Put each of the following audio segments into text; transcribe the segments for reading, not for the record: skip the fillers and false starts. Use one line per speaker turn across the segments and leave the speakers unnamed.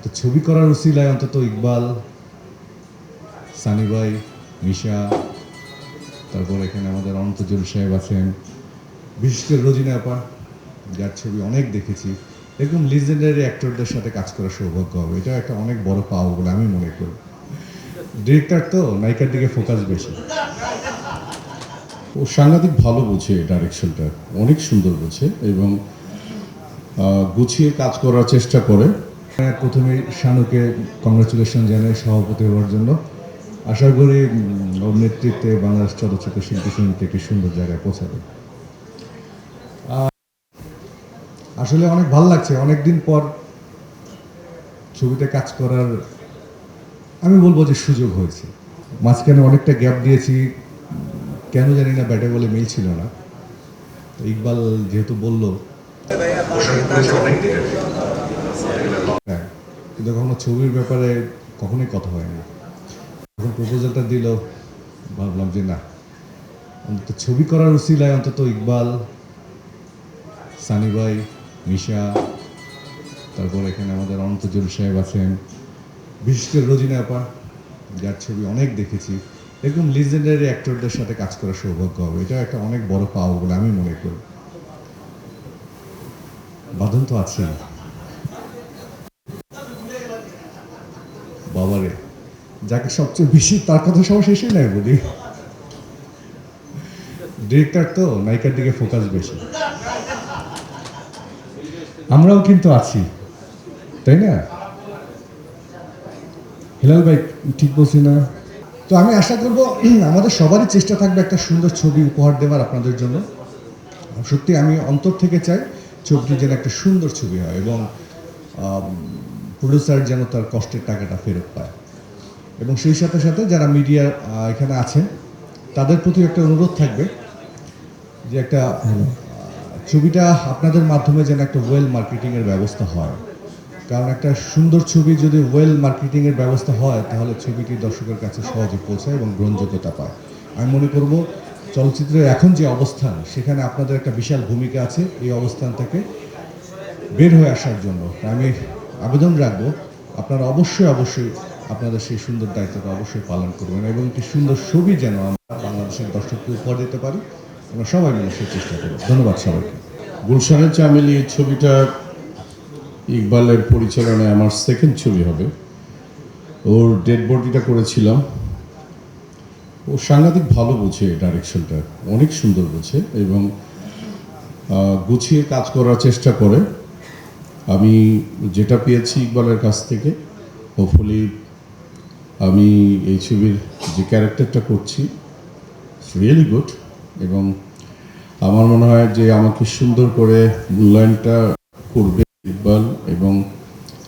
তো ছবি করার উসিলায় অন্তত ইকবাল, সানি ভাই, মিশা, তারপর এখানে আমাদের অনন্তজুল সাহেব আছেন, বিশেষ করে রোজিনা আপা, যার ছবি অনেক দেখেছি। এরকম লিজেন্ডারি অ্যাক্টরদের সাথে কাজ করার সৌভাগ্য হবে, এটা একটা অনেক বড় পাওয়া বলে আমি মনে করি। ডিরেক্টর তো নায়িকার দিকে ফোকাস বেশি।
ও সাংঘাতিক ভালো বোঝে ডাইরেকশনটা, অনেক সুন্দর বোঝে এবং গুছিয়ে কাজ করার চেষ্টা করে।
প্রথমে শানুকে কংগ্রাচুলেশন জানাই সভাপতি হওয়ার জন্য। আশা করি ওর নেতৃত্বে বাংলাদেশ চলচ্চিত্র শিল্পী সমিতি একটি সুন্দর জায়গায় পৌঁছাবে। আসলে অনেক ভালো লাগছে, অনেকদিন পর ছবিতে কাজ করার আমি বলবো যে সুযোগ হয়েছে। মাঝখানে অনেকটা গ্যাপ দিয়েছি, কেন জানি না ব্যাটে বলে মিল ছিল না। তো ইকবাল যেহেতু বললো হ্যাঁ, কিন্তু কখনো ছবির ব্যাপারে কখনোই কথা হয়নি। যখন প্রপোজালটা দিল ভাবলাম যে না, অন্তত ছবি করার উসিলায় অন্তত ইকবাল, সানি ভাই, মিশা, তারপর এখানে আমাদের অনন্তজুল সাহেব আছেন, বিশেষ করে রোজিনা আপা, যার ছবি অনেক দেখেছি। এরকম লিজেন্ডারি অ্যাক্টরদের সাথে কাজ করার সৌভাগ্য হবে, এটা একটা অনেক বড় পাওয়া বলে আমি মনে করি। বাঁধন তো আছেই বাবারে, যাকে সবচেয়ে বেশি তার কথা সবার শেষে নাই বলি। ডিরেক্টর তো নায়িকার দিকে ফোকাস বেশি। আমরাও কিন্তু আছি, তাই না? হিলাল ভাই ঠিক বলছি না? তো আমি আশা করব আমাদের সবারই চেষ্টা থাকবে একটা সুন্দর ছবি উপহার দেওয়ার আপনাদের জন্য। সত্যি আমি অন্তর থেকে চাই ছবিটি যেন একটা সুন্দর ছবি হয় এবং প্রডিউসার যেন তার কষ্টের টাকাটা ফেরত পায়। এবং সেই সাথে সাথে যারা মিডিয়া এখানে আছেন তাদের প্রতি একটা অনুরোধ থাকবে যে একটা ছবিটা আপনাদের মাধ্যমে যেন একটা ওয়েল মার্কেটিংয়ের ব্যবস্থা হয়। কারণ একটা সুন্দর ছবি যদি ওয়েল মার্কেটিংয়ের ব্যবস্থা হয় তাহলে ছবিটি দর্শকের কাছে সহজে পৌঁছায় এবং গ্রহণযোগ্যতা পায়। আমি মনে করব চলচ্চিত্রের এখন যে অবস্থান সেখানে আপনাদের একটা বিশাল ভূমিকা আছে এই অবস্থান থেকে বের হয়ে আসার জন্য। আমি আবেদন রাখবো আপনারা অবশ্যই আপনাদের সেই সুন্দর দায়িত্বটা অবশ্যই পালন করবেন এবং একটি সুন্দর ছবি যেন আমরা বাংলাদেশের দর্শককে উপহার দিতে পারি। আমরা সবাই মিলে সেই চেষ্টা করব। ধন্যবাদ সবাইকে।
গুলশানের চামেলি এই ছবিটা ইকবালের পরিচালনায় আমার সেকেন্ড ছবি হবে। ওর ডেড বডিটা করেছিলাম। ও সাংঘাতিক ভালো বোঝে ডাইরেকশনটা, অনেক সুন্দর বোঝে এবং গুছিয়ে কাজ করার চেষ্টা করে। আমি যেটা পেয়েছি ইকবালের কাছ থেকে, হোপফুলি আমি এই ছবির যে ক্যারেক্টারটা করছি রিয়েলি গুড এবং আমার মনে হয় যে আমাকে সুন্দর করে মূল্যায়নটা করবে ইকবাল এবং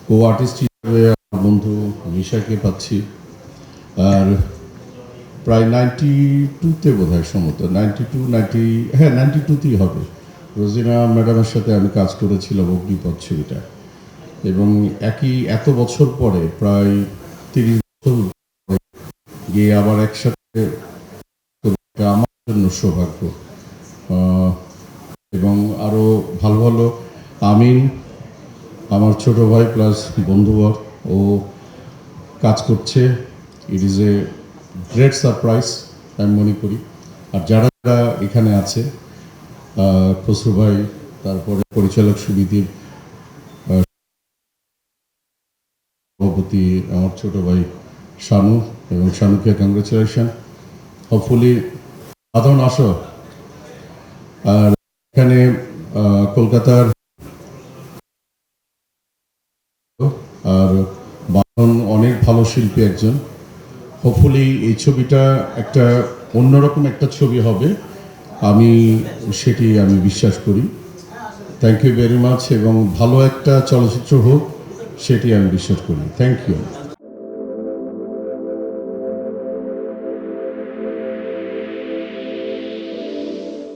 কো আর্টিস্ট হিসেবে আমার বন্ধু মিশাকে পাচ্ছি। আর প্রায় 92-তে বোধ হয় সম্ভবত 92-তেই হবে। রোজিনা ম্যাডামের সাথে আমি কাজ করেছিলাম অগ্নিপথ ছবিটা এবং এত বছর পরে প্রায় 30 বছর গিয়ে আবার একসাথে আমার জন্য সৌভাগ্য। এবং আরও ভালো ভালো আমিন আমার ছোট ভাই প্লাস বন্ধুবর, ও কাজ করছে। It is a great surprise আমি মনে করি। আর যারা যারা এখানে আছে, খসরু ভাই, তারপরে পরিচালক সমিতির সভাপতি আমার ছোট ভাই শানু, এবং শানুকে কংগ্রেচুলেশন। হোপফুলি সাধারণ আসো। আর এখানে কলকাতার আর বাঁধন অনেক ভালো শিল্পী একজন। হোপফুলি এই ছবিটা একটা অন্যরকম একটা ছবি হবে, সেটি আমি বিশ্বাস করি। থ্যাংক ইউ ভেরি মাচ এবং ভালো একটা চলচ্চিত্র হোক সেটি আমি বিশ্বাস করি। Thank you.